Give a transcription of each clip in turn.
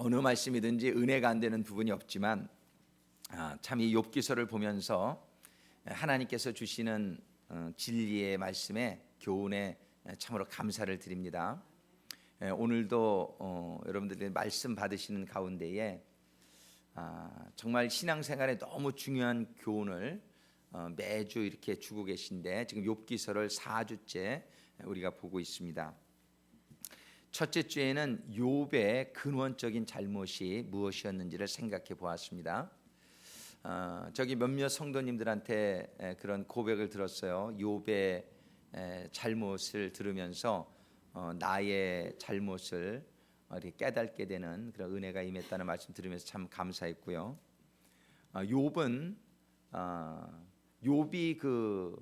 어느 말씀이든지 은혜가 안 되는 부분이 없지만 참 이 욥기서를 보면서 하나님께서 주시는 진리의 말씀에 교훈에 참으로 감사를 드립니다. 오늘도 여러분들이 말씀 받으시는 가운데에 정말 신앙생활에 너무 중요한 교훈을 매주 이렇게 주고 계신데, 지금 욥기서를 4주째 우리가 보고 있습니다. 첫째 주에는 욥의 근원적인 잘못이 무엇이었는지를 생각해 보았습니다. 저기 몇몇 성도님들한테 그런 고백을 들었어요. 욥의 잘못을 들으면서 나의 잘못을 이렇게 깨닫게 되는 그런 은혜가 임했다는 말씀 들으면서 참 감사했고요. 욥은 욥이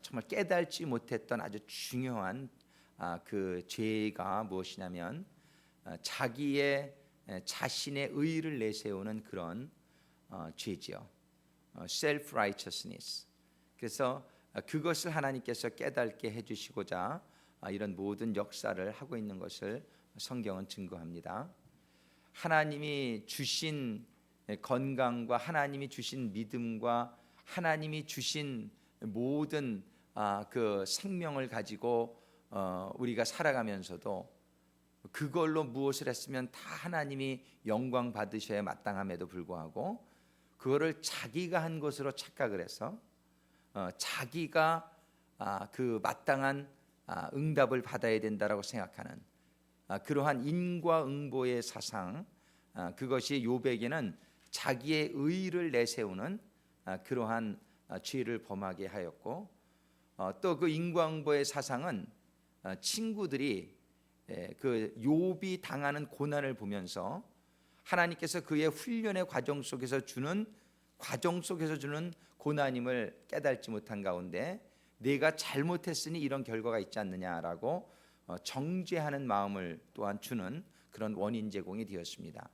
정말 깨닫지 못했던 아주 중요한 그 죄가 무엇이냐면 자기의 자신의 의의를 내세우는 그런 죄지요. self-righteousness. 그래서 그것을 하나님께서 깨닫게 해주시고자 이런 모든 역사를 하고 있는 것을 성경은 증거합니다. 하나님이 주신 건강과 하나님이 주신 믿음과 하나님이 주신 모든 그 생명을 가지고 우리가 살아가면서도 그걸로 무엇을 했으면 다 하나님이 영광 받으셔야 마땅함에도 불구하고 그거를 자기가 한 것으로 착각을 해서 자기가 그 마땅한 응답을 받아야 된다라고 생각하는 그러한 인과응보의 사상, 그것이 욥에게는 자기의 의의를 내세우는 그러한 죄를 범하게 하였고, 또 그 인과응보의 사상은 친구들이 그 욥이 당하는 고난을 보면서 하나님께서 그의 훈련의 과정 속에서 주는 고난임을 깨닫지 못한 가운데 내가 잘못했으니 이런 결과가 있지 않느냐라고 정죄하는 마음을 또한 주는 그런 원인 제공이 되었습니다.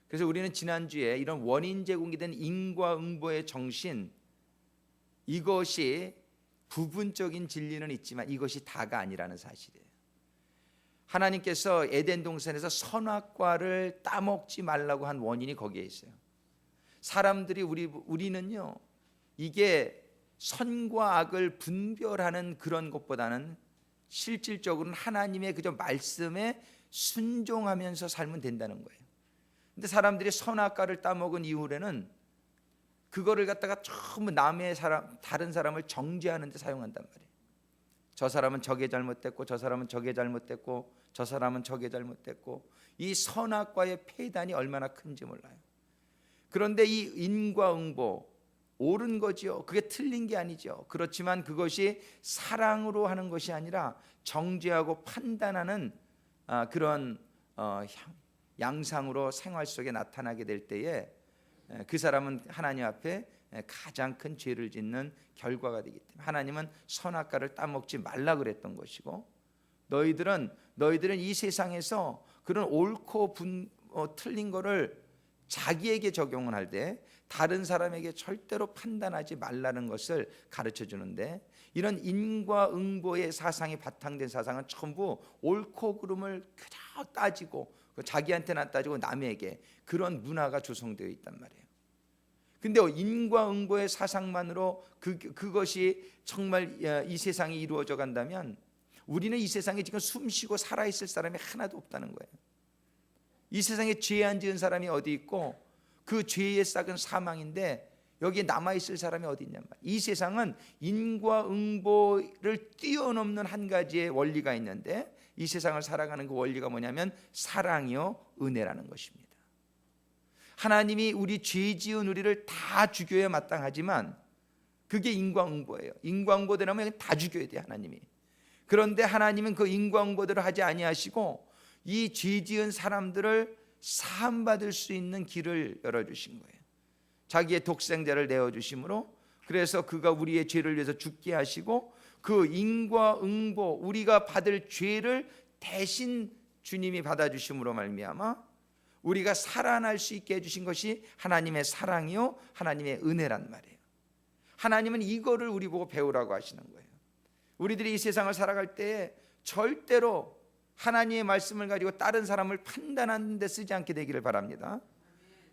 그래서 우리는 지난주에 이런 원인 제공이 된 인과응보의 정신, 이것이 부분적인 진리는 있지만 이것이 다가 아니라는 사실이에요. 하나님께서 에덴 동산에서 선악과를 따먹지 말라고 한 원인이 거기에 있어요. 사람들이 우리는요, 이게 선과 악을 분별하는 그런 것보다는 실질적으로는 하나님의 그저 말씀에 순종하면서 살면 된다는 거예요. 근데 사람들이 선악과를 따먹은 이후에는 그거를 갖다가 전부 다른 사람을 정죄하는 데 사용한단 말이에요. 저 사람은 저게 잘못됐고 저 사람은 저게 잘못됐고 저 사람은 저게 잘못됐고, 이 선악과의 폐단이 얼마나 큰지 몰라요. 그런데 이 인과응보 옳은 거죠. 그게 틀린 게 아니죠. 그렇지만 그것이 사랑으로 하는 것이 아니라 정죄하고 판단하는 그런 양상으로 생활 속에 나타나게 될 때에 그 사람은 하나님 앞에 가장 큰 죄를 짓는 결과가 되기 때문에 하나님은 선악과를 따먹지 말라 그랬던 것이고, 너희들은 이 세상에서 그런 옳고 틀린 거를 자기에게 적용을 할 때 다른 사람에게 절대로 판단하지 말라는 것을 가르쳐 주는데, 이런 인과응보의 사상이 바탕된 사상은 전부 옳고 그름을 그저 따지고 자기한테는 안 따지고 남에게, 그런 문화가 조성되어 있단 말이에요. 근데 인과응보의 사상만으로 그것이 정말 이 세상이 이루어져 간다면 우리는 이 세상에 지금 숨쉬고 살아있을 사람이 하나도 없다는 거예요. 이 세상에 죄 안 지은 사람이 어디 있고 그 죄의 싹은 사망인데 여기에 남아있을 사람이 어디 있냔 말이에요. 이 세상은 인과응보를 뛰어넘는 한 가지의 원리가 있는데, 이 세상을 살아가는 그 원리가 뭐냐면 사랑이요 은혜라는 것입니다. 하나님이 우리 죄 지은 우리를 다 죽여야 마땅하지만 그게 인과응보예요. 인과응보대로면 다 죽여야 돼요, 하나님이. 그런데 하나님은 그 인과응보대로 하지 아니하시고 이 죄 지은 사람들을 사함받을 수 있는 길을 열어주신 거예요. 자기의 독생자를 내어주심으로, 그래서 그가 우리의 죄를 위해서 죽게 하시고 그 인과응보, 우리가 받을 죄를 대신 주님이 받아주심으로 말미암아 우리가 살아날 수 있게 해주신 것이 하나님의 사랑이요 하나님의 은혜란 말이에요. 하나님은 이거를 우리 보고 배우라고 하시는 거예요. 우리들이 이 세상을 살아갈 때에 절대로 하나님의 말씀을 가지고 다른 사람을 판단하는 데 쓰지 않게 되기를 바랍니다.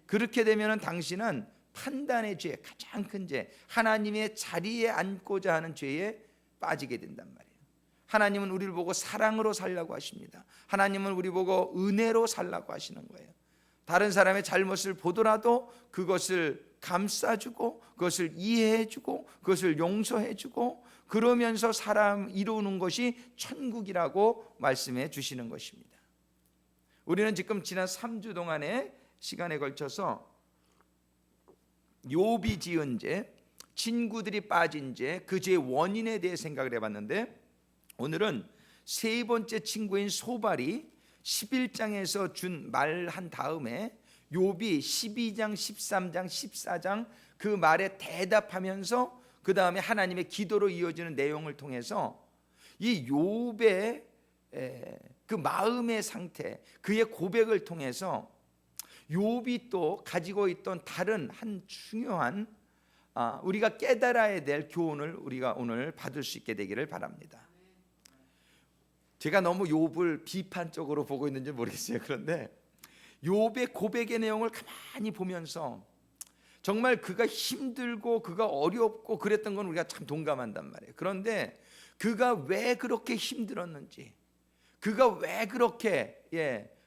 그렇게 되면 당신은 판단의 죄, 가장 큰 죄, 하나님의 자리에 앉고자 하는 죄에 빠지게 된단 말이에요. 하나님은 우리를 보고 사랑으로 살라고 하십니다. 하나님은 우리 보고 은혜로 살라고 하시는 거예요. 다른 사람의 잘못을 보더라도 그것을 감싸주고, 그것을 이해해주고, 그것을 용서해주고, 그러면서 사람 이루는 것이 천국이라고 말씀해 주시는 것입니다. 우리는 지금 지난 3주 동안의 시간에 걸쳐서 욥이 지은 죄, 친구들이 빠진 죄, 그 죄의 원인에 대해 생각을 해봤는데, 오늘은 세 번째 친구인 소발이 11장에서 준 말한 다음에 욥이 12장, 13장, 14장 그 말에 대답하면서 그 다음에 하나님의 기도로 이어지는 내용을 통해서 이 욥의 그 마음의 상태, 그의 고백을 통해서 욥이 또 가지고 있던 다른 한 중요한 우리가 깨달아야 될 교훈을 우리가 오늘 받을 수 있게 되기를 바랍니다. 제가 너무 욥을 비판적으로 보고 있는지 모르겠어요. 그런데 욥의 고백의 내용을 가만히 보면서 정말 그가 힘들고 그가 어렵고 그랬던 건 우리가 참 동감한단 말이에요. 그런데 그가 왜 그렇게 힘들었는지, 그가 왜 그렇게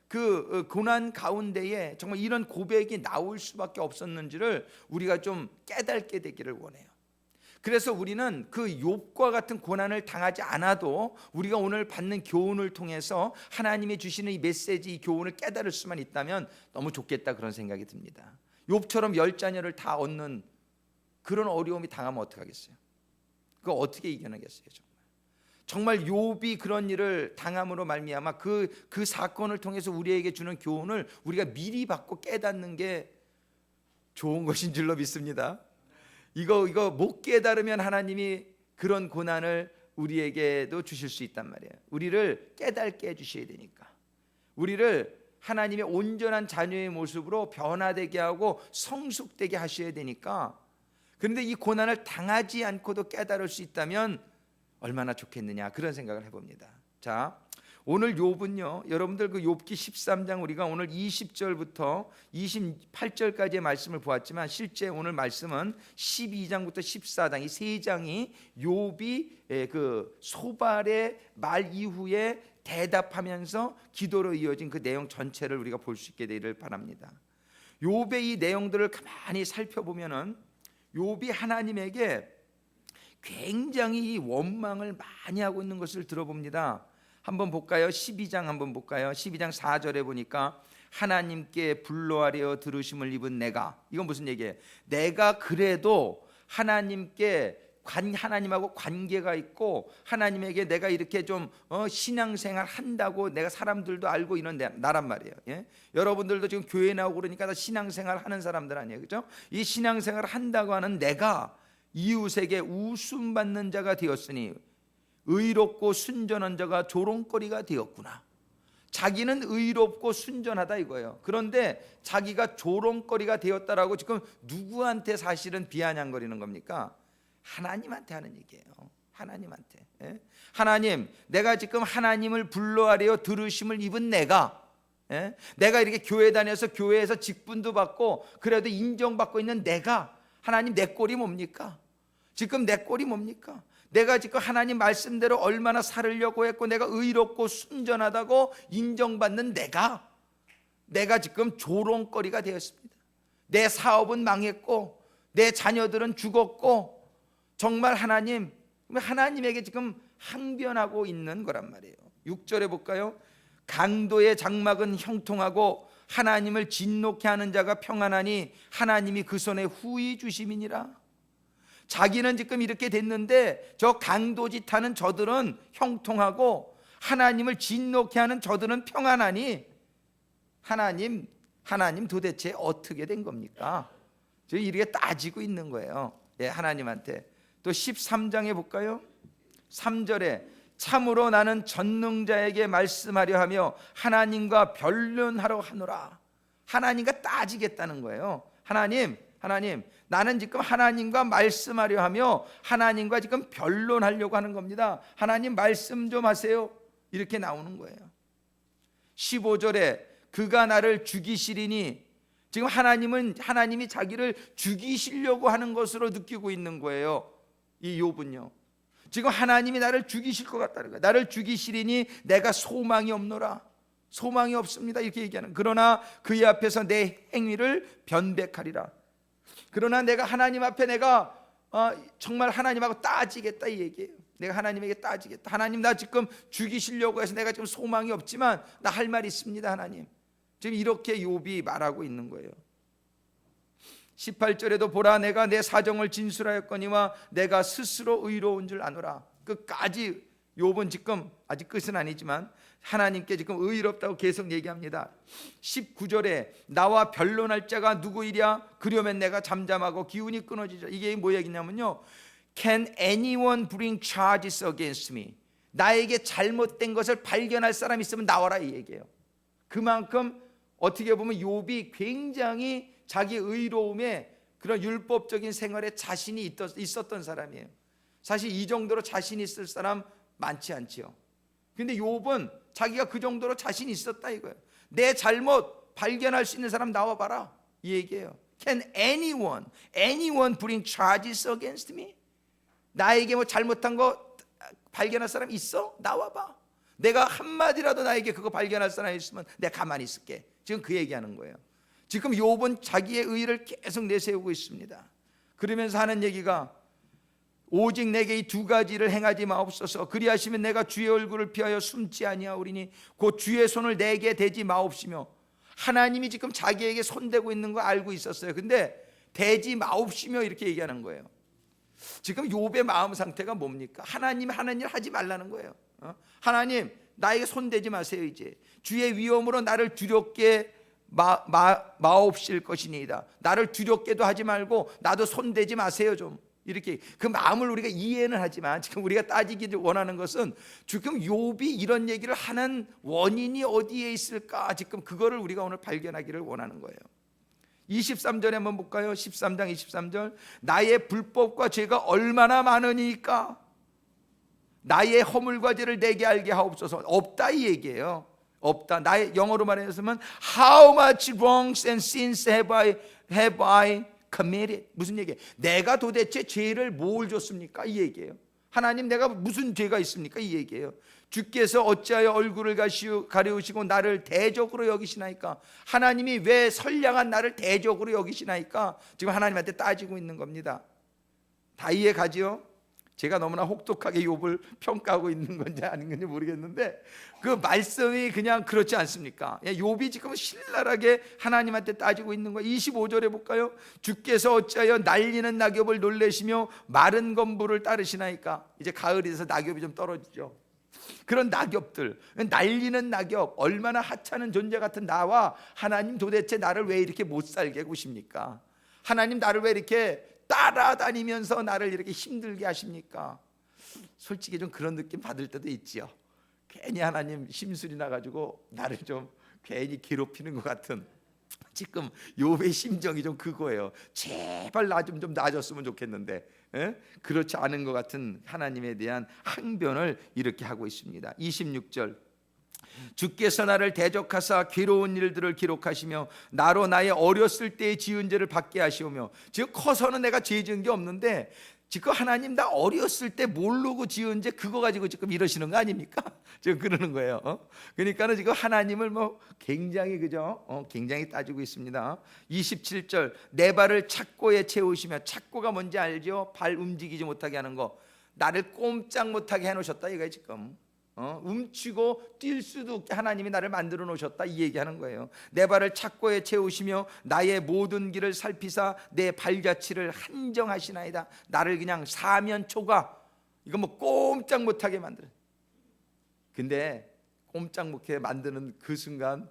그 고난 가운데에 정말 이런 고백이 나올 수밖에 없었는지를 우리가 좀 깨닫게 되기를 원해요. 그래서 우리는 그 욥과 같은 고난을 당하지 않아도 우리가 오늘 받는 교훈을 통해서 하나님이 주시는 이 메시지, 이 교훈을 깨달을 수만 있다면 너무 좋겠다, 그런 생각이 듭니다. 욥처럼 10자녀를 다 얻는 그런 어려움이 당하면 어떡하겠어요? 그거 어떻게 이겨내겠어요? 정말 욥이 그런 일을 당함으로 말미암아 그 사건을 통해서 우리에게 주는 교훈을 우리가 미리 받고 깨닫는 게 좋은 것인 줄로 믿습니다. 이거 못 깨달으면 하나님이 그런 고난을 우리에게도 주실 수 있단 말이에요. 우리를 깨닫게 해주셔야 되니까, 우리를 하나님의 온전한 자녀의 모습으로 변화되게 하고 성숙되게 하셔야 되니까. 그런데 이 고난을 당하지 않고도 깨달을 수 있다면 얼마나 좋겠느냐, 그런 생각을 해봅니다. 자, 오늘 욥은요, 여러분들 그 욥기 13장 우리가 오늘 20절부터 28절까지의 말씀을 보았지만 실제 오늘 말씀은 12장부터 14장 이 세 장이 욥이 그 소발의 말 이후에 대답하면서 기도로 이어진 그 내용 전체를 우리가 볼 수 있게 되기를 바랍니다. 욥의 이 내용들을 가만히 살펴보면은 욥이 하나님에게 굉장히 원망을 많이 하고 있는 것을 들어봅니다. 한번 볼까요? 12장 한번 볼까요? 12장 4절에 보니까 하나님께 불러하려 들으심을 입은 내가, 이건 무슨 얘기예요? 내가 그래도 하나님하고 관계가 있고 하나님에게 내가 이렇게 좀 신앙생활 한다고 내가 사람들도 알고 이런 나란 말이에요. 예? 여러분들도 지금 교회 나오고 그러니까 다 신앙생활 하는 사람들 아니에요, 그렇죠? 이 신앙생활 한다고 하는 내가 이웃에게 웃음받는 자가 되었으니 의롭고 순전한 자가 조롱거리가 되었구나. 자기는 의롭고 순전하다 이거예요. 그런데 자기가 조롱거리가 되었다라고 지금 누구한테 사실은 비아냥거리는 겁니까? 하나님한테 하는 얘기예요. 하나님한테. 예? 하나님, 내가 지금 하나님을 불러하려 들으심을 입은 내가, 예? 내가 이렇게 교회 다녀서 교회에서 직분도 받고 그래도 인정받고 있는 내가, 하나님 내 꼴이 뭡니까? 지금 내 꼴이 뭡니까? 내가 지금 하나님 말씀대로 얼마나 살으려고 했고 내가 의롭고 순전하다고 인정받는 내가 지금 조롱거리가 되었습니다. 내 사업은 망했고 내 자녀들은 죽었고 정말 하나님에게 지금 항변하고 있는 거란 말이에요. 6절에 볼까요? 강도의 장막은 형통하고 하나님을 진노케 하는 자가 평안하니 하나님이 그 손에 후히 주심이니라. 자기는 지금 이렇게 됐는데 저 강도짓 하는 저들은 형통하고 하나님을 진노케 하는 저들은 평안하니 하나님 도대체 어떻게 된 겁니까? 저 이렇게 따지고 있는 거예요. 예, 하나님한테. 또 13장에 볼까요? 3절에 참으로 나는 전능자에게 말씀하려 하며 하나님과 변론하러 하노라. 하나님과 따지겠다는 거예요. 하나님, 나는 지금 하나님과 말씀하려 하며 하나님과 지금 변론하려고 하는 겁니다. 하나님 말씀 좀 하세요. 이렇게 나오는 거예요. 15절에 그가 나를 죽이시리니, 지금 하나님이 자기를 죽이시려고 하는 것으로 느끼고 있는 거예요. 이 욥은요. 지금 하나님이 나를 죽이실 것 같다는 거예요. 나를 죽이시리니 내가 소망이 없노라. 소망이 없습니다. 이렇게 얘기하는. 그러나 그의 앞에서 내 행위를 변백하리라. 그러나 내가 하나님 앞에 내가 정말 하나님하고 따지겠다 이 얘기예요. 내가 하나님에게 따지겠다. 하나님, 나 지금 죽이시려고 해서 내가 지금 소망이 없지만 나 할 말이 있습니다. 하나님. 지금 이렇게 욥이 말하고 있는 거예요. 18절에도 보라, 내가 내 사정을 진술하였거니와 내가 스스로 의로운 줄 아노라. 끝까지 욥은 지금 아직 끝은 아니지만 하나님께 지금 의롭다고 계속 얘기합니다. 19절에 나와 변론할 자가 누구이랴? 그러면 내가 잠잠하고 기운이 끊어지자. 이게 뭐 얘기냐면요, Can anyone bring charges against me? 나에게 잘못된 것을 발견할 사람 있으면 나와라 이 얘기예요. 그만큼 어떻게 보면 욥이 굉장히 자기 의로움에, 그런 율법적인 생활에 자신이 있었던 사람이에요. 사실 이 정도로 자신 있을 사람 많지 않지요. 근데 욥은 자기가 그 정도로 자신 있었다 이거예요. 내 잘못 발견할 수 있는 사람 나와봐라 이 얘기예요. Can anyone bring charges against me? 나에게 뭐 잘못한 거 발견할 사람 있어? 나와봐. 내가 한마디라도 나에게 그거 발견할 사람 있으면 내가 가만히 있을게. 지금 그 얘기하는 거예요. 지금 욥은 자기의 의의를 계속 내세우고 있습니다. 그러면서 하는 얘기가, 오직 내게 이 두 가지를 행하지 마옵소서. 그리하시면 내가 주의 얼굴을 피하여 숨지 아니하오리니 곧 주의 손을 내게 대지 마옵시며. 하나님이 지금 자기에게 손대고 있는 거 알고 있었어요. 근데 대지 마옵시며 이렇게 얘기하는 거예요. 지금 욥의 마음 상태가 뭡니까? 하나님 하는 일 하지 말라는 거예요. 하나님, 나에게 손대지 마세요. 이제 주의 위엄으로 나를 두렵게 마옵실 것이니이다. 나를 두렵게도 하지 말고 나도 손대지 마세요. 좀 이렇게 그 마음을 우리가 이해는 하지만 지금 우리가 따지기 원하는 것은 지금 욥이 이런 얘기를 하는 원인이 어디에 있을까? 지금 그거를 우리가 오늘 발견하기를 원하는 거예요. 23절에 한번 볼까요? 13장 23절. 나의 불법과 죄가 얼마나 많으니까 나의 허물과 죄를 내게 알게 하옵소서. 없다 이 얘기예요. 없다. 나의 영어로 말했으면 How much wrongs and sins have I committed? 무슨 얘기예요? 내가 도대체 죄를 뭘 줬습니까? 이 얘기예요. 하나님, 내가 무슨 죄가 있습니까? 이 얘기예요. 주께서 어찌하여 얼굴을 가리우시고 나를 대적으로 여기시나이까? 하나님이 왜 선량한 나를 대적으로 여기시나이까? 지금 하나님한테 따지고 있는 겁니다. 다 이해 가지요? 제가 너무나 혹독하게 욥을 평가하고 있는 건지 아닌 건지 모르겠는데 그 말씀이 그냥 그렇지 않습니까? 욥이 지금 신랄하게 하나님한테 따지고 있는 거예요. 25절에 볼까요? 주께서 어찌하여 날리는 낙엽을 놀래시며 마른 건부를 따르시나이까? 이제 가을이 돼서 낙엽이 좀 떨어지죠. 그런 낙엽들, 날리는 낙엽, 얼마나 하찮은 존재 같은 나와 하나님 도대체 나를 왜 이렇게 못 살게 구십니까? 하나님 나를 왜 이렇게 따라다니면서 나를 이렇게 힘들게 하십니까? 솔직히 좀 그런 느낌 받을 때도 있지요. 괜히 하나님 심술이 나가지고 나를 좀 괜히 괴롭히는 것 같은, 지금 욥의 심정이 좀 그거예요. 제발 나 좀 나아졌으면 좋겠는데 그렇지 않은 것 같은 하나님에 대한 항변을 이렇게 하고 있습니다. 26절. 주께서 나를 대적하사 괴로운 일들을 기록하시며 나로 나의 어렸을 때의 지은 죄를 받게 하시오며. 지금 커서는 내가 죄 지은 게 없는데 지금 하나님 나 어렸을 때 모르고 지은 죄 그거 가지고 지금 이러시는 거 아닙니까? 지금 그러는 거예요. 그러니까는 지금 하나님을 뭐 굉장히 굉장히 따지고 있습니다. 27절. 내 발을 착고에 채우시며, 착고가 뭔지 알죠? 발 움직이지 못하게 하는 거. 나를 꼼짝 못하게 해놓으셨다 이거예요 지금. 움츠고 뛸 수도 없게 하나님이 나를 만들어 놓으셨다 이 얘기하는 거예요. 내 발을 착고에 채우시며 나의 모든 길을 살피사 내 발자취를 한정하시나이다. 나를 그냥 사면초가 이거 뭐 꼼짝 못하게 만들어. 근데 꼼짝 못하게 만드는 그 순간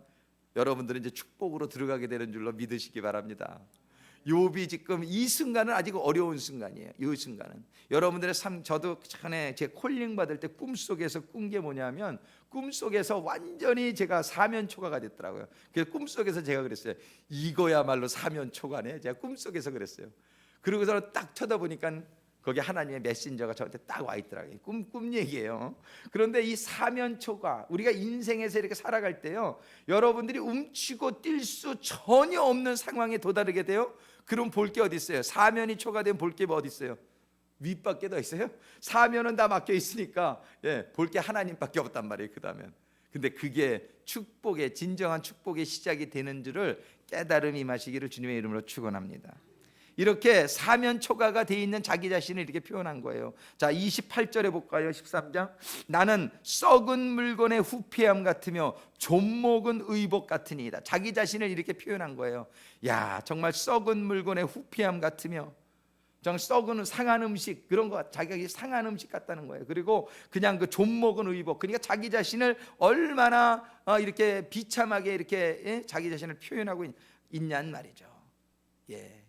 여러분들은 이제 축복으로 들어가게 되는 줄로 믿으시기 바랍니다. 욥이 지금 이 순간은 아직 어려운 순간이에요. 이 순간은 여러분들의 삶, 저도 전에 제 콜링 받을 때 꿈속에서 꾼 게 뭐냐면, 꿈속에서 완전히 제가 사면초가가 됐더라고요. 그래서 꿈속에서 제가 그랬어요. 이거야말로 사면초가네. 제가 꿈속에서 그랬어요. 그러고서 딱 쳐다보니까 거기 하나님의 메신저가 저한테 딱 와 있더라고요. 꿈 얘기예요. 그런데 이 사면초가 우리가 인생에서 이렇게 살아갈 때요, 여러분들이 움츠고 뛸 수 전혀 없는 상황에 도달하게 돼요. 그럼 볼 게 어디 있어요? 사면이 초과되면 볼 게 뭐 어디 있어요? 윗밖에 더 있어요? 사면은 다 막혀 있으니까 볼 게 하나님밖에 없단 말이에요. 그 다음엔. 근데 그게 축복의 진정한 축복의 시작이 되는 줄을 깨달음이 임하시기를 주님의 이름으로 축원합니다. 이렇게 사면 초과가 돼 있는 자기 자신을 이렇게 표현한 거예요. 자, 28절에 볼까요? 13장. 나는 썩은 물건의 후피함 같으며 좀먹은 의복 같으니이다. 자기 자신을 이렇게 표현한 거예요. 야, 정말 썩은 물건의 후피함 같으며, 정말 썩은 상한 음식, 그런 거 자기가 상한 음식 같다는 거예요. 그리고 그냥 그 좀먹은 의복, 그러니까 자기 자신을 얼마나 이렇게 비참하게 이렇게 자기 자신을 표현하고 있냐는 말이죠.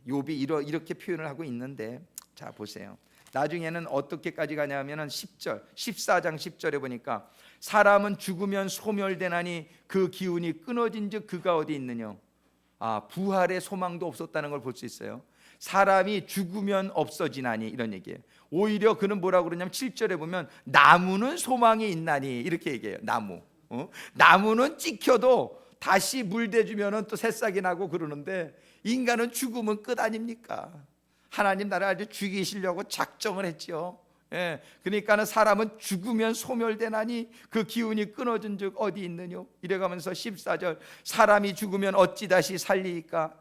욥이 이렇게 표현을 하고 있는데, 자 보세요. 나중에는 어떻게까지 가냐면은 14장 10절에 보니까 사람은 죽으면 소멸되나니 그 기운이 끊어진즉 그가 어디 있느냐. 부활의 소망도 없었다는 걸 볼 수 있어요. 사람이 죽으면 없어지나니 이런 얘기예요. 오히려 그는 뭐라고 그러냐면 7절에 보면 나무는 소망이 있나니 이렇게 얘기해요. 나무는 찍혀도 다시 물 대주면은 또 새싹이 나고 그러는데, 인간은 죽으면 끝 아닙니까? 하나님 나를 아주 죽이시려고 작정을 했죠. 그러니까는 사람은 죽으면 소멸되나니 그 기운이 끊어진 즉 어디 있느뇨. 이래가면서 14절 사람이 죽으면 어찌 다시 살리까.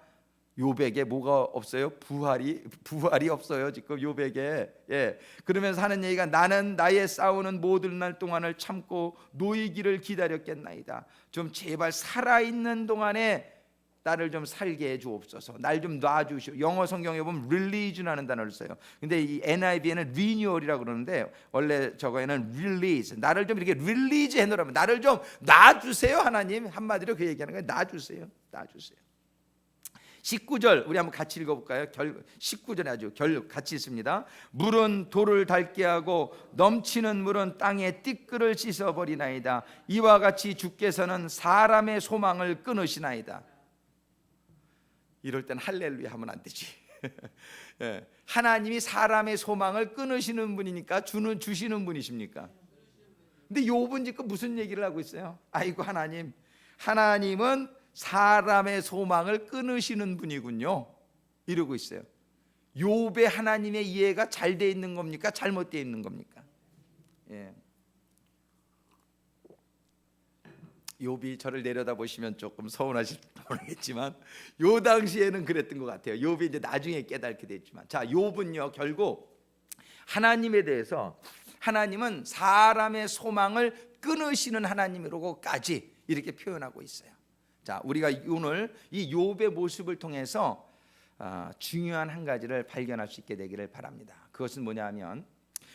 욥에게 뭐가 없어요? 부활이 없어요 지금 욥에게. 그러면서 하는 얘기가 나는 나의 싸우는 모든 날 동안을 참고 노이기를 기다렸겠나이다. 좀 제발 살아있는 동안에 나를 좀 살게 해 주옵소서. 날 좀 놔주시오. 영어 성경에 보면 release라는 단어를 써요. 근데 이 NIV에는 renewal이라고 그러는데 원래 저거에는 release. 나를 좀 이렇게 release 해놓으라면, 나를 좀 놔주세요. 하나님 한마디로 그 얘기하는 거예요. 놔주세요. 19절 우리 한번 같이 읽어볼까요? 19절에 아주 같이 있습니다. 물은 돌을 닳게 하고 넘치는 물은 땅의 띠끌을 씻어버리나이다. 이와 같이 주께서는 사람의 소망을 끊으시나이다. 이럴 땐 할렐루야 하면 안 되지. 하나님이 사람의 소망을 끊으시는 분이니까 주시는 분이십니까? 근데 욥은 지금 무슨 얘기를 하고 있어요? 아이고 하나님은 사람의 소망을 끊으시는 분이군요 이러고 있어요. 욥의 하나님의 이해가 잘 돼 있는 겁니까? 잘못되어 있는 겁니까? 욥이 저를 내려다보시면 조금 서운하실지 모르겠지만 요 당시에는 그랬던 것 같아요. 욥이 이제 나중에 깨닫게 됐지만, 자 욥은요 결국 하나님에 대해서, 하나님은 사람의 소망을 끊으시는 하나님이라고까지 이렇게 표현하고 있어요. 자, 우리가 오늘 이 욥의 모습을 통해서 중요한 한 가지를 발견할 수 있게 되기를 바랍니다. 그것은 뭐냐면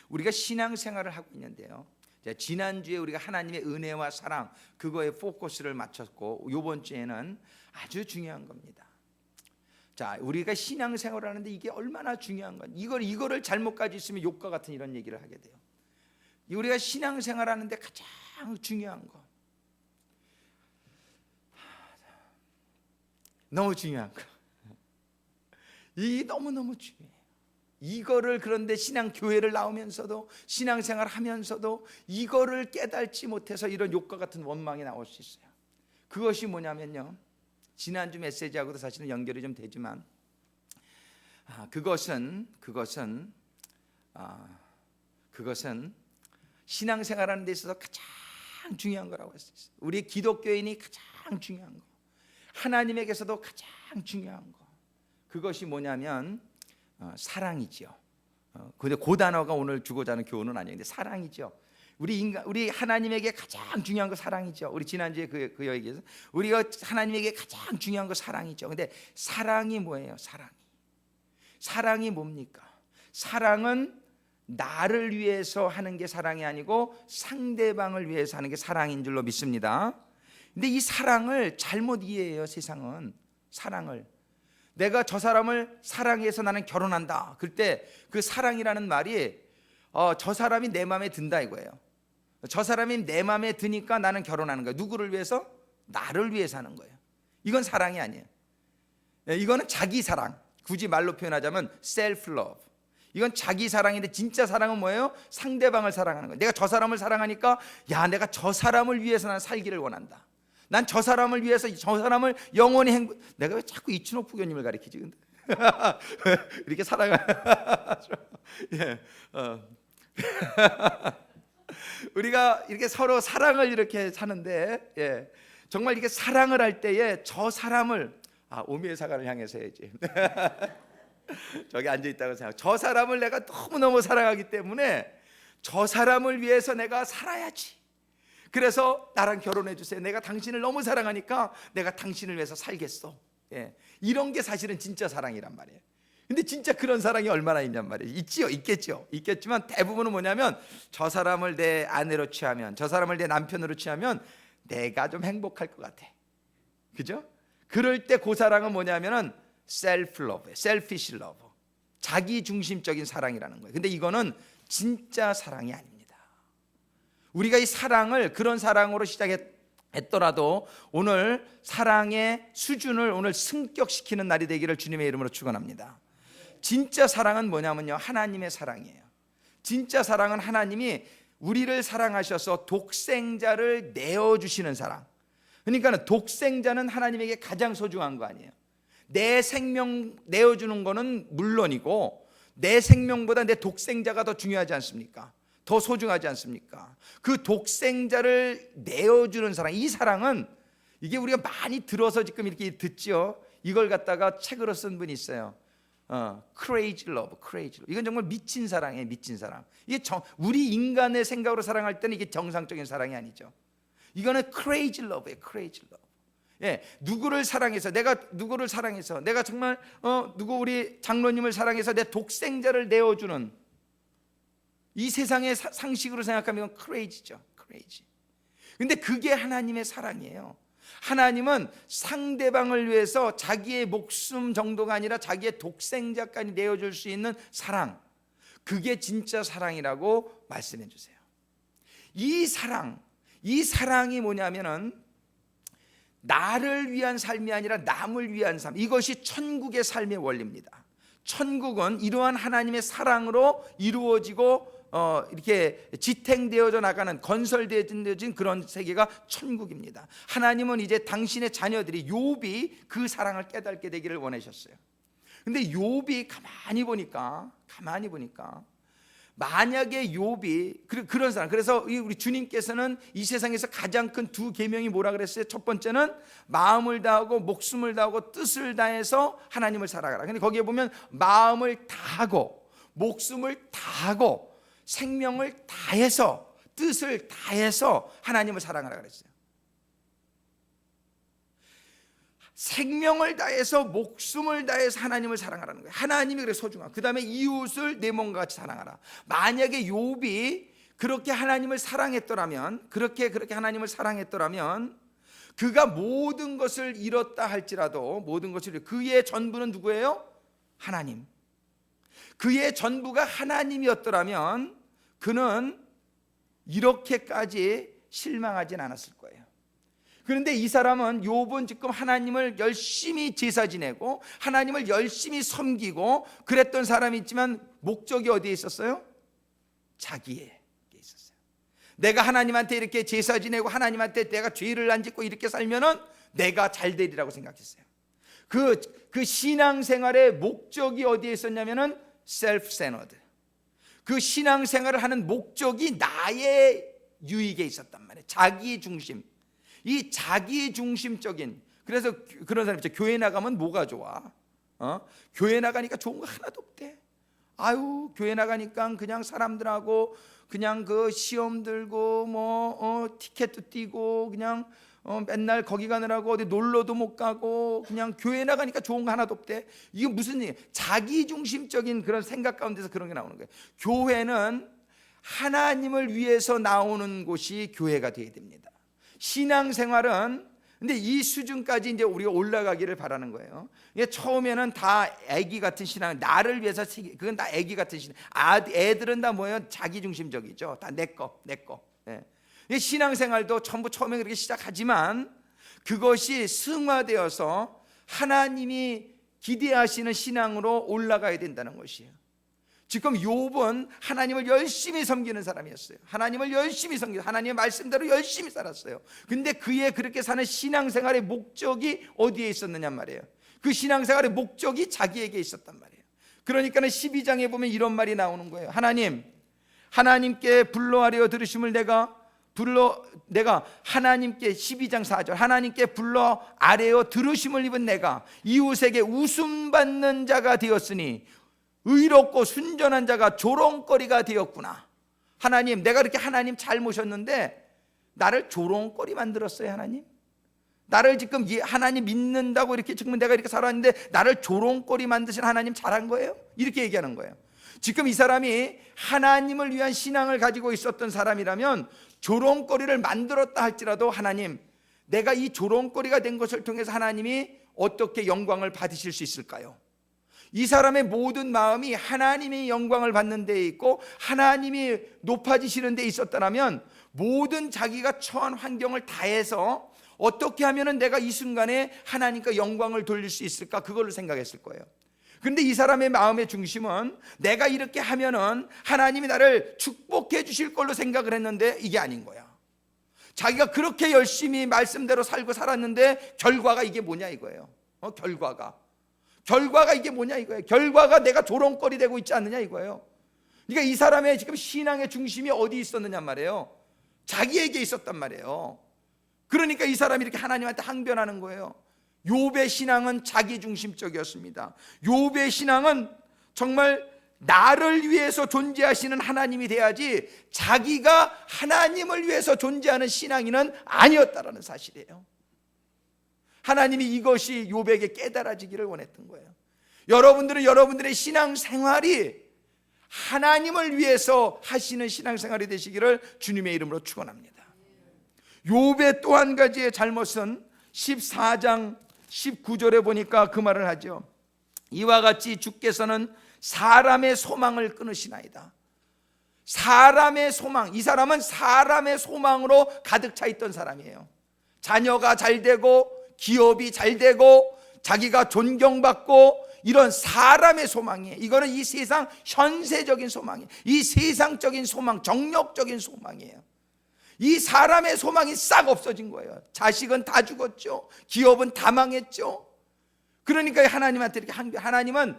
우리가 신앙생활을 하고 있는데요, 지난주에 우리가 하나님의 은혜와 사랑 그거에 포커스를 맞췄고, 이번 주에는 아주 중요한 겁니다. 자, 우리가 신앙생활을 하는데 이게 얼마나 중요한 건, 이거를 잘못 가지고 있으면 욥과 같은 이런 얘기를 하게 돼요. 우리가 신앙생활 하는데 가장 중요한 거, 너무 중요한 거, 이 너무너무 중요해요. 이거를, 그런데 신앙교회를 나오면서도 신앙생활 하면서도 이거를 깨닫지 못해서 이런 욥과 같은 원망이 나올 수 있어요. 그것이 뭐냐면요, 지난주 메시지하고도 사실은 연결이 좀 되지만 그것은 신앙생활하는 데 있어서 가장 중요한 거라고 할 수 있어요. 우리 기독교인이 가장 중요한 거, 하나님에게서도 가장 중요한 거, 그것이 뭐냐면 사랑이죠. 근데 그 단어가 오늘 주고자 하는 교훈은 아닌데 사랑이죠. 우리 하나님에게 가장 중요한 거 사랑이죠. 우리 지난주에 그 얘기에서 우리가 하나님에게 가장 중요한 거 사랑이죠. 근데 사랑이 뭐예요? 사랑이 뭡니까? 사랑은 나를 위해서 하는 게 사랑이 아니고 상대방을 위해서 하는 게 사랑인 줄로 믿습니다. 근데 이 사랑을 잘못 이해해요. 세상은 사랑을, 내가 저 사람을 사랑해서 나는 결혼한다, 그때 그 사랑이라는 말이 저 사람이 내 마음에 든다 이거예요. 저 사람이 내 마음에 드니까 나는 결혼하는 거예요. 누구를 위해서? 나를 위해서 하는 거예요. 이건 사랑이 아니에요. 이거는 자기 사랑, 굳이 말로 표현하자면 self love. 이건 자기 사랑인데 진짜 사랑은 뭐예요? 상대방을 사랑하는 거예요. 내가 저 사람을 사랑하니까 야, 내가 저 사람을 위해서 난 살기를 원한다. 난 저 사람을 위해서 저 사람을 영원히 내가 왜 자꾸 이춘옥 부교님을 가리키지 근데? 이렇게 예, 우리가 이렇게 서로 사랑을 이렇게 사는데, 예, 정말 이렇게 사랑을 할 때에 저 사람을 오미의 사과를 향해서 해야지. 저기 앉아 있다고 생각. 저 사람을 내가 너무너무 사랑하기 때문에 저 사람을 위해서 내가 살아야지. 그래서 나랑 결혼해 주세요. 내가 당신을 너무 사랑하니까 내가 당신을 위해서 살겠어. 예. 이런 게 사실은 진짜 사랑이란 말이에요. 근데 진짜 그런 사랑이 얼마나 있냔 말이에요. 있지요, 있겠죠. 있겠지만 대부분은 뭐냐면 저 사람을 내 아내로 취하면, 저 사람을 내 남편으로 취하면 내가 좀 행복할 것 같아. 그죠? 그럴 때 그 사랑은 뭐냐면은 셀프 러브예요. 셀피시 러브. 자기 중심적인 사랑이라는 거예요. 근데 이거는 진짜 사랑이 아닙니다. 우리가 이 사랑을 그런 사랑으로 시작했더라도 오늘 사랑의 수준을 오늘 승격시키는 날이 되기를 주님의 이름으로 축원합니다. 진짜 사랑은 뭐냐면요, 하나님의 사랑이에요. 진짜 사랑은 하나님이 우리를 사랑하셔서 독생자를 내어주시는 사랑. 그러니까 독생자는 하나님에게 가장 소중한 거 아니에요. 내 생명 내어주는 거는 물론이고 내 생명보다 내 독생자가 더 중요하지 않습니까? 더 소중하지 않습니까? 그 독생자를 내어주는 사랑, 이 사랑은 이게 우리가 많이 들어서 지금 이렇게 듣죠. 이걸 갖다가 책으로 쓴 분이 있어요. Crazy Love, Crazy Love. 이건 정말 미친 사랑이에요, 미친 사랑. 이게 우리 인간의 생각으로 사랑할 때는 이게 정상적인 사랑이 아니죠. 이거는 Crazy Love예요, Crazy Love. 예, 누구를 사랑해서, 내가 누구를 사랑해서, 내가 정말 누구 우리 장로님을 사랑해서 내 독생자를 내어주는 이 세상의 상식으로 생각하면 이건 크레이지죠, 크레이지. 근데 그게 하나님의 사랑이에요. 하나님은 상대방을 위해서 자기의 목숨 정도가 아니라 자기의 독생자까지 내어줄 수 있는 사랑, 그게 진짜 사랑이라고 말씀해 주세요. 이 사랑이 뭐냐면은 나를 위한 삶이 아니라 남을 위한 삶, 이것이 천국의 삶의 원리입니다. 천국은 이러한 하나님의 사랑으로 이루어지고 이렇게 지탱되어져 나가는, 건설되어진 그런 세계가 천국입니다. 하나님은 이제 당신의 자녀들이, 욥이 그 사랑을 깨닫게 되기를 원하셨어요. 근데 욥이 가만히 보니까 만약에 욥이 그런 사람, 그래서 우리 주님께서는 이 세상에서 가장 큰 두 계명이 뭐라 그랬어요? 첫 번째는 마음을 다하고 목숨을 다하고 뜻을 다해서 하나님을 사랑하라. 근데 거기에 보면 마음을 다하고 목숨을 다하고 생명을 다해서 뜻을 다해서 하나님을 사랑하라 그랬어요. 생명을 다해서 목숨을 다해서 하나님을 사랑하라는 거예요. 하나님이 그래 소중하고, 그 다음에 이웃을 내 몸과 같이 사랑하라. 만약에 욥이 그렇게 하나님을 사랑했더라면, 그렇게 하나님을 사랑했더라면 그가 모든 것을 잃었다 할지라도, 모든 것을, 그의 전부는 누구예요? 하나님. 그의 전부가 하나님이었더라면 그는 이렇게까지 실망하진 않았을 거예요. 그런데 이 사람은, 욥은 지금 하나님을 열심히 제사 지내고 하나님을 열심히 섬기고 그랬던 사람이 있지만 목적이 어디에 있었어요? 자기에게 있었어요. 내가 하나님한테 이렇게 제사 지내고 하나님한테 내가 죄를 안 짓고 이렇게 살면은 내가 잘 되리라고 생각했어요. 그 신앙생활의 목적이 어디에 있었냐면은 self-centered. 그 신앙생활을 하는 목적이 나의 유익에 있었단 말이에요. 자기 중심. 이 자기 중심적인, 그래서 그런 사람 있죠. 교회 나가면 뭐가 좋아? 교회 나가니까 좋은 거 하나도 없대. 아유, 교회 나가니까 그냥 사람들하고 그냥 그 시험 들고 티켓도 띄고 그냥 맨날 거기 가느라고 어디 놀러도 못 가고 그냥 교회 나가니까 좋은 거 하나도 없대. 이게 무슨 일? 자기 중심적인 그런 생각 가운데서 그런 게 나오는 거예요. 교회는 하나님을 위해서 나오는 곳이 교회가 되어야 됩니다. 신앙생활은, 근데 이 수준까지 이제 우리가 올라가기를 바라는 거예요. 이게 처음에는 다 애기 같은 신앙, 나를 위해서, 그건 다 애기 같은 신앙. 애들은 다 뭐예요? 자기 중심적이죠. 다 내 거. 예. 신앙생활도 전부 처음에 그렇게 시작하지만 그것이 승화되어서 하나님이 기대하시는 신앙으로 올라가야 된다는 것이에요. 지금 욥은 하나님을 열심히 섬기는 사람이었어요. 하나님을 열심히 섬기고 하나님의 말씀대로 열심히 살았어요. 근데 그의 그렇게 사는 신앙생활의 목적이 어디에 있었느냐 말이에요. 그 신앙생활의 목적이 자기에게 있었단 말이에요. 그러니까는 12장에 보면 이런 말이 나오는 거예요. 하나님께 불러하려 들으심을 내가 하나님께 12장 4절 하나님께 불러 아뢰어 들으심을 입은 내가 이웃에게 웃음받는 자가 되었으니 의롭고 순전한 자가 조롱거리가 되었구나. 하나님, 내가 그렇게 하나님 잘 모셨는데 나를 조롱거리 만들었어요. 하나님, 나를 지금 하나님 믿는다고 이렇게 지금 내가 이렇게 살았는데 나를 조롱거리 만드신 하나님 잘한 거예요? 이렇게 얘기하는 거예요. 지금 이 사람이 하나님을 위한 신앙을 가지고 있었던 사람이라면 조롱거리를 만들었다 할지라도 하나님, 내가 이 조롱거리가 된 것을 통해서 하나님이 어떻게 영광을 받으실 수 있을까요? 이 사람의 모든 마음이 하나님의 영광을 받는 데에 있고 하나님이 높아지시는 데에 있었다면 모든 자기가 처한 환경을 다해서 어떻게 하면 내가 이 순간에 하나님과 영광을 돌릴 수 있을까, 그걸로 생각했을 거예요. 그런데 이 사람의 마음의 중심은 내가 이렇게 하면은 하나님이 나를 축복해 주실 걸로 생각을 했는데 이게 아닌 거야. 자기가 그렇게 열심히 말씀대로 살고 살았는데 결과가 이게 뭐냐 이거예요. 결과가 이게 뭐냐 이거예요. 결과가 내가 조롱거리 되고 있지 않느냐 이거예요. 그러니까 이 사람의 지금 신앙의 중심이 어디 있었느냐 말이에요. 자기에게 있었단 말이에요. 그러니까 이 사람이 이렇게 하나님한테 항변하는 거예요. 욥의 신앙은 자기 중심적이었습니다. 욥의 신앙은 정말 나를 위해서 존재하시는 하나님이 돼야지 자기가 하나님을 위해서 존재하는 신앙인은 아니었다라는 사실이에요. 하나님이 이것이 욥에게 깨달아지기를 원했던 거예요. 여러분들은 여러분들의 신앙생활이 하나님을 위해서 하시는 신앙생활이 되시기를 주님의 이름으로 축원합니다. 욥의 또 한 가지의 잘못은 14장 19절에 보니까 그 말을 하죠. 이와 같이 주께서는 사람의 소망을 끊으시나이다. 사람의 소망, 이 사람은 사람의 소망으로 가득 차 있던 사람이에요. 자녀가 잘 되고 기업이 잘 되고 자기가 존경받고 이런 사람의 소망이에요. 이거는 이 세상 현세적인 소망이에요. 이 세상적인 소망, 정력적인 소망이에요. 이 사람의 소망이 싹 없어진 거예요. 자식은 다 죽었죠. 기업은 다 망했죠. 그러니까 하나님한테 이렇게 하나님은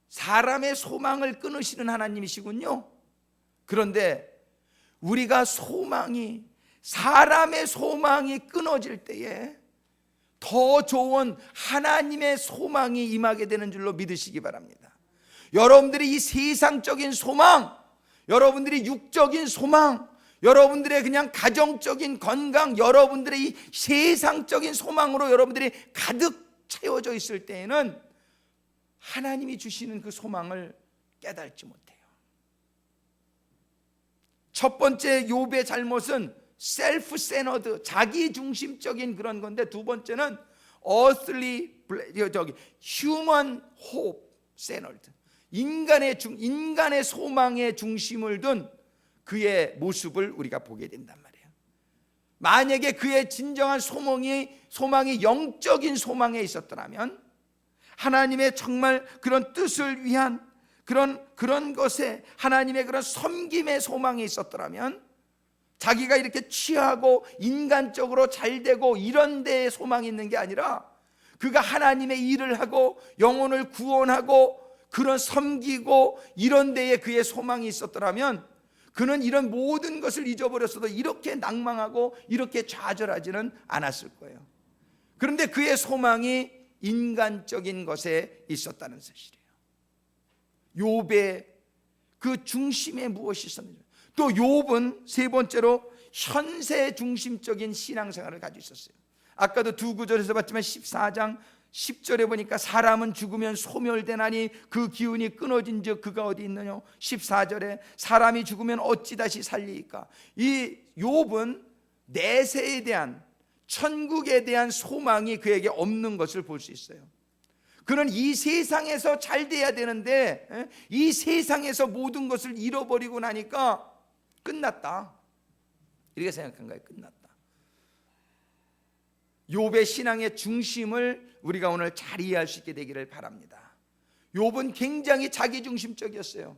사람의 소망을 끊으시는 하나님이시군요. 그런데 우리가 사람의 소망이 끊어질 때에 더 좋은 하나님의 소망이 임하게 되는 줄로 믿으시기 바랍니다. 여러분들이 이 세상적인 소망, 여러분들이 육적인 소망, 여러분들의 그냥 가정적인 건강, 여러분들의 이 세상적인 소망으로 여러분들이 가득 채워져 있을 때에는 하나님이 주시는 그 소망을 깨닫지 못해요. 첫 번째 욥의 잘못은 셀프 세너드, 자기 중심적인 그런 건데, 두 번째는 휴먼 호프 세너드, 인간의 소망의 중심을 둔 그의 모습을 우리가 보게 된단 말이에요. 만약에 그의 진정한 소망이 영적인 소망에 있었더라면, 하나님의 정말 그런 뜻을 위한 그런 것에 하나님의 그런 섬김의 소망이 있었더라면, 자기가 이렇게 취하고 인간적으로 잘 되고 이런 데에 소망이 있는 게 아니라 그가 하나님의 일을 하고 영혼을 구원하고 그런 섬기고 이런 데에 그의 소망이 있었더라면 그는 이런 모든 것을 잊어버렸어도 이렇게 낭망하고 이렇게 좌절하지는 않았을 거예요. 그런데 그의 소망이 인간적인 것에 있었다는 사실이에요. 욥의 그 중심에 무엇이 있었는지. 또 욥은 세 번째로 현세 중심적인 신앙생활을 가지고 있었어요. 아까도 두 구절에서 봤지만 14장 10절에 보니까 사람은 죽으면 소멸되나니 그 기운이 끊어진 즉 그가 어디 있느냐. 14절에 사람이 죽으면 어찌 다시 살리이까. 이 욥은 내세에 대한, 천국에 대한 소망이 그에게 없는 것을 볼 수 있어요. 그는 이 세상에서 잘 돼야 되는데 이 세상에서 모든 것을 잃어버리고 나니까 끝났다, 이렇게 생각한 거예요. 끝났다. 욥의 신앙의 중심을 우리가 오늘 잘 이해할 수 있게 되기를 바랍니다. 욥은 굉장히 자기중심적이었어요.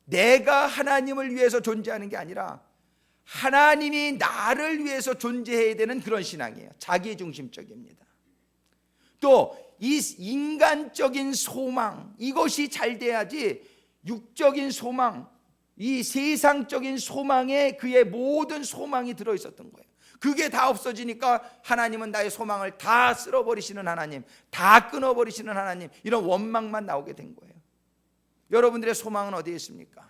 내가 하나님을 위해서 존재하는 게 아니라 하나님이 나를 위해서 존재해야 되는 그런 신앙이에요. 자기중심적입니다. 또 이 인간적인 소망, 이것이 잘 돼야지 육적인 소망, 이 세상적인 소망에 그의 모든 소망이 들어있었던 거예요. 그게 다 없어지니까 하나님은 나의 소망을 다 쓸어버리시는 하나님, 다 끊어버리시는 하나님, 이런 원망만 나오게 된 거예요. 여러분들의 소망은 어디에 있습니까?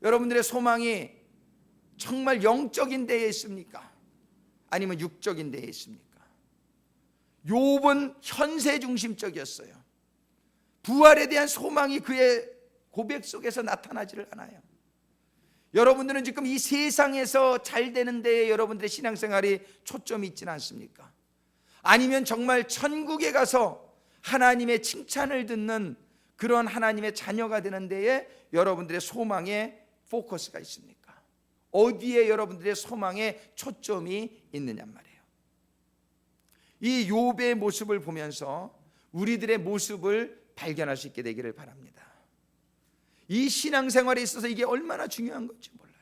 여러분들의 소망이 정말 영적인 데에 있습니까? 아니면 육적인 데에 있습니까? 욥은 현세 중심적이었어요. 부활에 대한 소망이 그의 고백 속에서 나타나지를 않아요. 여러분들은 지금 이 세상에서 잘 되는 데에 여러분들의 신앙생활이 초점이 있지는 않습니까? 아니면 정말 천국에 가서 하나님의 칭찬을 듣는 그런 하나님의 자녀가 되는 데에 여러분들의 소망에 포커스가 있습니까? 어디에 여러분들의 소망에 초점이 있느냐 말이에요. 이 욥의 모습을 보면서 우리들의 모습을 발견할 수 있게 되기를 바랍니다. 이 신앙생활에 있어서 이게 얼마나 중요한 건지 몰라요.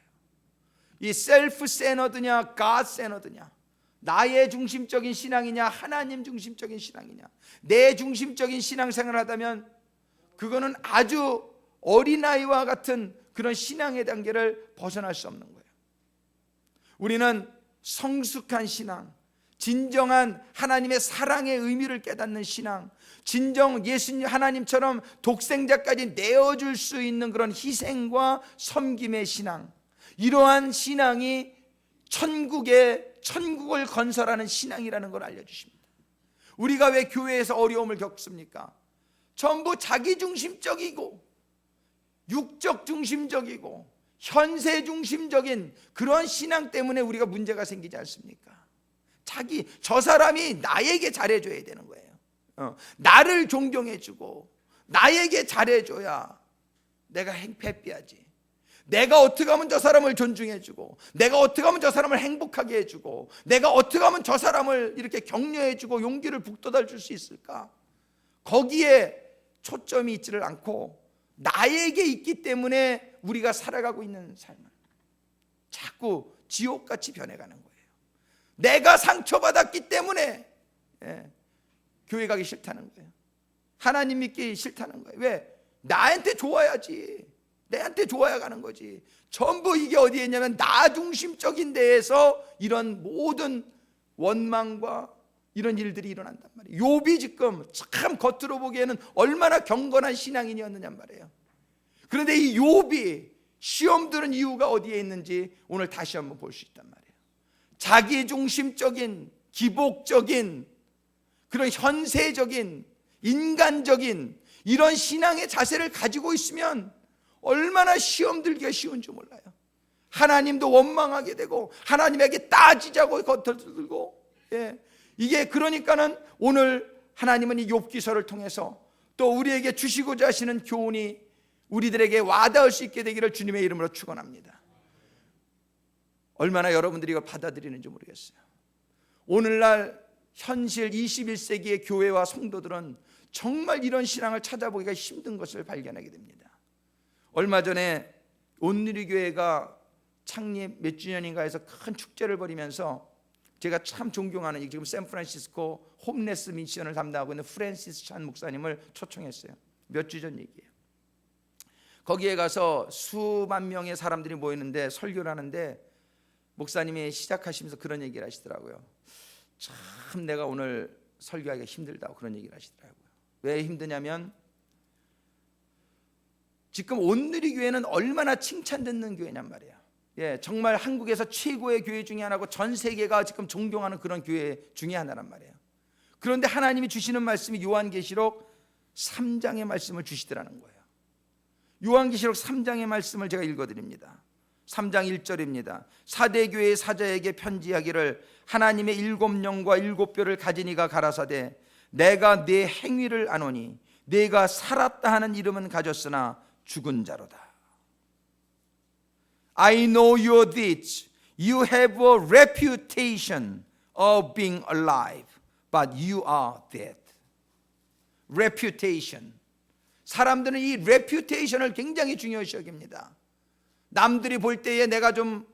이 셀프 세너드냐 갓 세너드냐, 나의 중심적인 신앙이냐 하나님 중심적인 신앙이냐. 내 중심적인 신앙생활을 하다면 그거는 아주 어린아이와 같은 그런 신앙의 단계를 벗어날 수 없는 거예요. 우리는 성숙한 신앙, 진정한 하나님의 사랑의 의미를 깨닫는 신앙, 진정 예수님 하나님처럼 독생자까지 내어줄 수 있는 그런 희생과 섬김의 신앙, 이러한 신앙이 천국을 건설하는 신앙이라는 걸 알려주십니다. 우리가 왜 교회에서 어려움을 겪습니까? 전부 자기중심적이고 육적 중심적이고 현세 중심적인 그런 신앙 때문에 우리가 문제가 생기지 않습니까? 저 사람이 나에게 잘해줘야 되는 거예요. 나를 존경해주고 나에게 잘해줘야 내가 해피하지. 내가 어떻게 하면 저 사람을 존중해주고, 내가 어떻게 하면 저 사람을 행복하게 해주고, 내가 어떻게 하면 저 사람을 이렇게 격려해주고 용기를 북돋아 줄 수 있을까? 거기에 초점이 있지를 않고 나에게 있기 때문에 우리가 살아가고 있는 삶을 자꾸 지옥같이 변해가는 거예요. 내가 상처받았기 때문에 교회 가기 싫다는 거예요. 하나님 믿기 싫다는 거예요. 왜? 나한테 좋아야지. 내한테 좋아야 가는 거지. 전부 이게 어디에 있냐면 나 중심적인 데에서 이런 모든 원망과 이런 일들이 일어난단 말이에요. 욥이 지금 참 겉으로 보기에는 얼마나 경건한 신앙인이었느냐 말이에요. 그런데 이 욥이 시험 드는 이유가 어디에 있는지 오늘 다시 한번 볼 수 있단 말이에요. 자기중심적인 기복적인 그런 현세적인 인간적인 이런 신앙의 자세를 가지고 있으면 얼마나 시험 들기가 쉬운지 몰라요. 하나님도 원망하게 되고 하나님에게 따지자고 겉들고, 이게 그러니까는 오늘 하나님은 이 욥기서를 통해서 또 우리에게 주시고자 하시는 교훈이 우리들에게 와닿을 수 있게 되기를 주님의 이름으로 축원합니다. 얼마나 여러분들이 이걸 받아들이는지 모르겠어요. 오늘날 현실 21세기의 교회와 성도들은 정말 이런 신앙을 찾아보기가 힘든 것을 발견하게 됩니다. 얼마 전에 온누리교회가 창립 몇 주년인가 해서 큰 축제를 벌이면서 제가 참 존경하는 지금 샌프란시스코 홈레스 미션을 담당하고 있는 프랜시스 찬 목사님을 초청했어요. 몇 주 전 얘기예요. 거기에 가서 수만 명의 사람들이 모이는데 설교를 하는데 목사님이 시작하시면서 그런 얘기를 하시더라고요. 참 내가 오늘 설교하기가 힘들다고 그런 얘기를 하시더라고요. 왜 힘드냐면 지금 온누리교회는 얼마나 칭찬듣는 교회냔 말이에요. 정말 한국에서 최고의 교회 중에 하나고 전 세계가 지금 존경하는 그런 교회 중에 하나란 말이에요. 그런데 하나님이 주시는 말씀이 요한계시록 3장의 말씀을 주시더라는 거예요. 요한계시록 3장의 말씀을 제가 읽어드립니다. 3장 1절입니다. 사대교회의 사자에게 편지하기를 하나님의 7영과 7뼈를 가진 이가 가라사대 내가 네 행위를 아노니 네가 살았다 하는 이름은 가졌으나 죽은 자로다. I know your deeds. You have a reputation of being alive, but you are dead. reputation. 사람들은 이 reputation을 굉장히 중요시 여깁니다. 남들이 볼 때에 내가 좀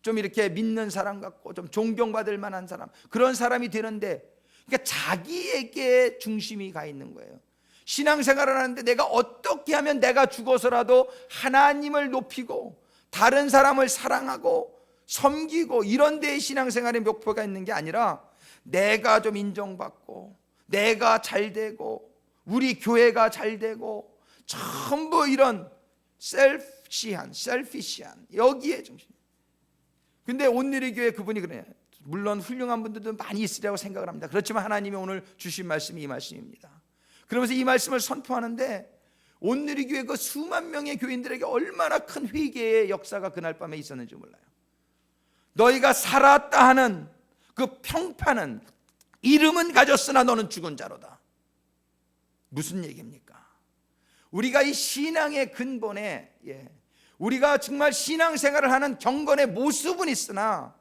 이렇게 믿는 사람 같고 좀 존경받을 만한 사람, 그런 사람이 되는데, 그러니까 자기에게 중심이 가 있는 거예요. 신앙생활을 하는데 내가 어떻게 하면 내가 죽어서라도 하나님을 높이고 다른 사람을 사랑하고 섬기고 이런 데에 신앙생활의 목표가 있는 게 아니라, 내가 좀 인정받고 내가 잘 되고 우리 교회가 잘 되고, 전부 이런 셀피시한 여기에 중심. 근데 온누리 교회 그분이 그래요. 물론 훌륭한 분들도 많이 있으리라고 생각을 합니다. 그렇지만 하나님이 오늘 주신 말씀이 이 말씀입니다. 그러면서 이 말씀을 선포하는데, 온누리 교회 그 수만 명의 교인들에게 얼마나 큰 회개의 역사가 그날 밤에 있었는지 몰라요. 너희가 살았다 하는 그 평판은, 이름은 가졌으나 너는 죽은 자로다. 무슨 얘기입니까? 우리가 이 신앙의 근본에, 우리가 정말 신앙생활을 하는 경건의 모습은 있으나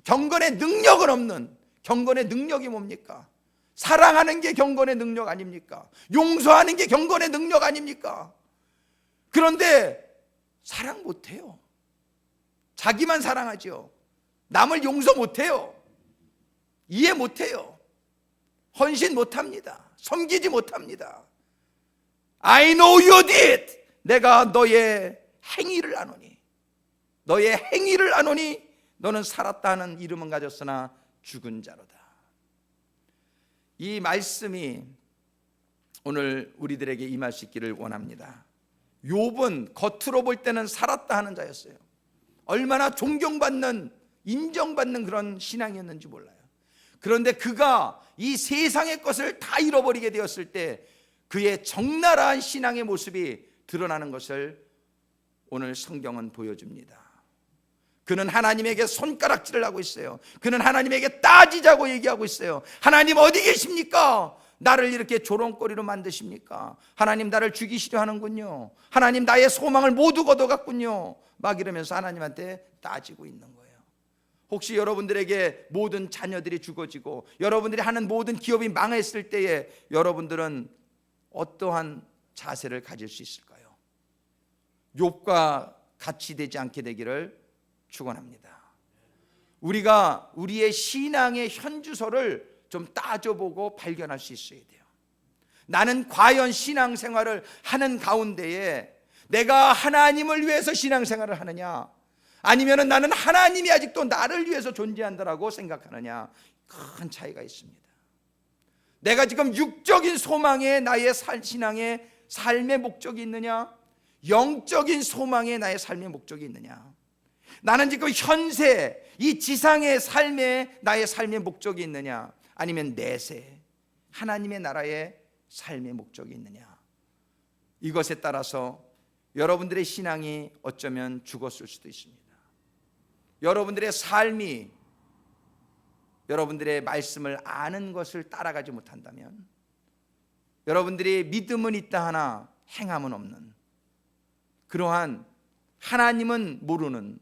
경건의 능력은 없는, 경건의 능력이 뭡니까? 사랑하는 게 경건의 능력 아닙니까? 용서하는 게 경건의 능력 아닙니까? 그런데 사랑 못해요. 자기만 사랑하죠. 남을 용서 못해요. 이해 못해요. 헌신 못합니다. 섬기지 못합니다. I know you did. 내가 너의 행위를 아노니, 너의 행위를 아노니 너는 살았다 하는 이름은 가졌으나 죽은 자로다. 이 말씀이 오늘 우리들에게 임할 수 있기를 원합니다. 욥은 겉으로 볼 때는 살았다 하는 자였어요. 얼마나 존경받는, 인정받는 그런 신앙이었는지 몰라요. 그런데 그가 이 세상의 것을 다 잃어버리게 되었을 때 그의 적나라한 신앙의 모습이 드러나는 것을 오늘 성경은 보여줍니다. 그는 하나님에게 손가락질을 하고 있어요. 그는 하나님에게 따지자고 얘기하고 있어요. 하나님 어디 계십니까? 나를 이렇게 조롱거리로 만드십니까? 하나님 나를 죽이시려 하는군요. 하나님 나의 소망을 모두 걷어갔군요. 막 이러면서 하나님한테 따지고 있는 거예요. 혹시 여러분들에게 모든 자녀들이 죽어지고 여러분들이 하는 모든 기업이 망했을 때에 여러분들은 어떠한 자세를 가질 수 있을까요? 욥과 같이 되지 않게 되기를 축원합니다. 우리가 우리의 신앙의 현주소를 좀 따져보고 발견할 수 있어야 돼요. 나는 과연 신앙생활을 하는 가운데에 내가 하나님을 위해서 신앙생활을 하느냐, 아니면 나는 하나님이 아직도 나를 위해서 존재한다라고 생각하느냐, 큰 차이가 있습니다. 내가 지금 육적인 소망에 나의 신앙의 삶의 목적이 있느냐, 영적인 소망에 나의 삶의 목적이 있느냐. 나는 지금 현세 이 지상의 삶에 나의 삶의 목적이 있느냐, 아니면 내세 하나님의 나라의 삶의 목적이 있느냐. 이것에 따라서 여러분들의 신앙이 어쩌면 죽었을 수도 있습니다. 여러분들의 삶이 여러분들의 말씀을 아는 것을 따라가지 못한다면, 여러분들이 믿음은 있다 하나 행함은 없는, 그러한 하나님은 모르는,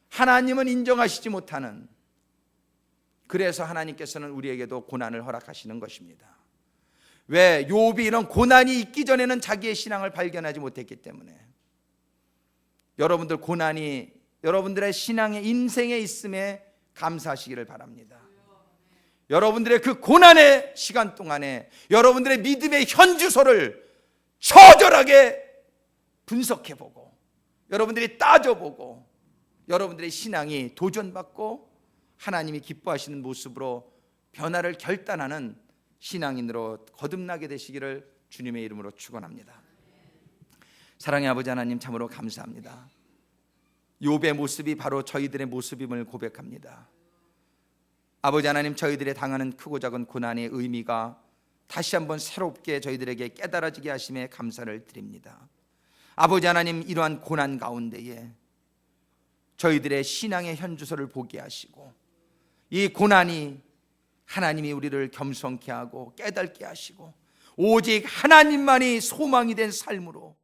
하나님은 인정하시지 못하는, 그래서 하나님께서는 우리에게도 고난을 허락하시는 것입니다. 왜? 욥이 이런 고난이 있기 전에는 자기의 신앙을 발견하지 못했기 때문에. 여러분들 고난이 여러분들의 신앙의 인생에 있음에 감사하시기를 바랍니다. 여러분들의 그 고난의 시간 동안에 여러분들의 믿음의 현주소를 처절하게 분석해보고, 여러분들이 따져보고, 여러분들의 신앙이 도전받고 하나님이 기뻐하시는 모습으로 변화를 결단하는 신앙인으로 거듭나게 되시기를 주님의 이름으로 축원합니다. 사랑의 아버지 하나님, 참으로 감사합니다. 욥의 모습이 바로 저희들의 모습임을 고백합니다. 아버지 하나님, 저희들의 당하는 크고 작은 고난의 의미가 다시 한번 새롭게 저희들에게 깨달아지게 하심에 감사를 드립니다. 아버지 하나님, 이러한 고난 가운데에 저희들의 신앙의 현주소를 보게 하시고, 이 고난이 하나님이 우리를 겸손케 하고 깨닫게 하시고 오직 하나님만이 소망이 된 삶으로